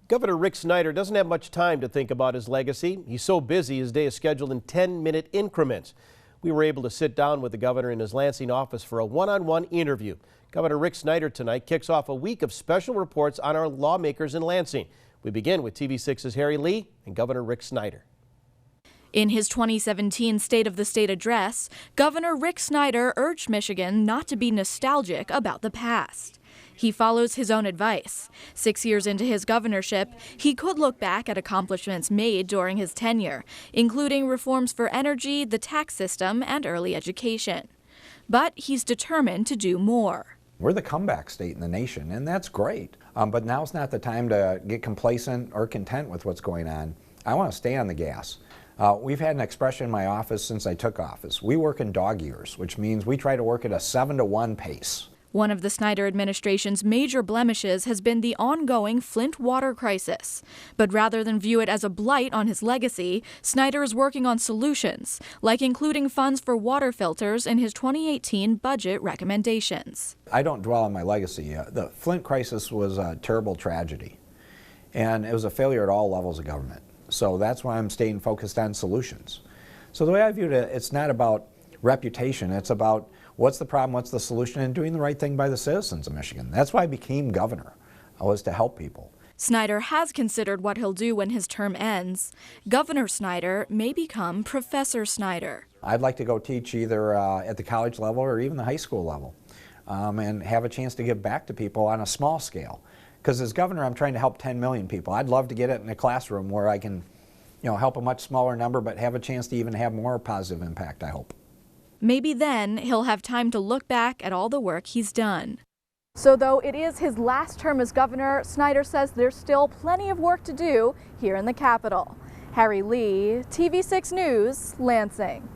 Governor Rick Snyder doesn't have much time to think about his legacy. He's so busy, his day is scheduled in 10-minute increments. We were able to sit down with the governor in his Lansing office for a one-on-one interview. Governor Rick Snyder tonight kicks off a week of special reports on our lawmakers in Lansing. We begin with TV6's Harry Lee and Governor Rick Snyder. In his 2017 State of the State address, Governor Rick Snyder urged Michigan not to be nostalgic about the past. He follows his own advice. 6 years into his governorship, he could look back at accomplishments made during his tenure, including reforms for energy, the tax system, and early education. But he's determined to do more. We're the comeback state in the nation, and that's great. But now's not the time to get complacent or content with what's going on. I want to stay on the gas. We've had an expression in my office since I took office. We work in dog years, which means we try to work at a 7-to-1 pace. One of the Snyder administration's major blemishes has been the ongoing Flint water crisis. But rather than view it as a blight on his legacy, Snyder is working on solutions, like including funds for water filters in his 2018 budget recommendations. I don't dwell on my legacy. The Flint crisis was a terrible tragedy, and it was a failure at all levels of government. So that's why I'm staying focused on solutions. So the way I viewed it, it's not about reputation, it's about what's the problem, what's the solution, and doing the right thing by the citizens of Michigan. That's why I became governor, was to help people. Snyder has considered what he'll do when his term ends. Governor Snyder may become Professor Snyder. I'd like to go teach either at the college level or even the high school level, and have a chance to give back to people on a small scale. Because as governor, I'm trying to help 10 million people. I'd love to get it in a classroom where I can, help a much smaller number, but have a chance to even have more positive impact, I hope. Maybe then he'll have time to look back at all the work he's done. So though it is his last term as governor, Snyder says there's still plenty of work to do here in the Capitol. Harry Lee, TV6 News, Lansing.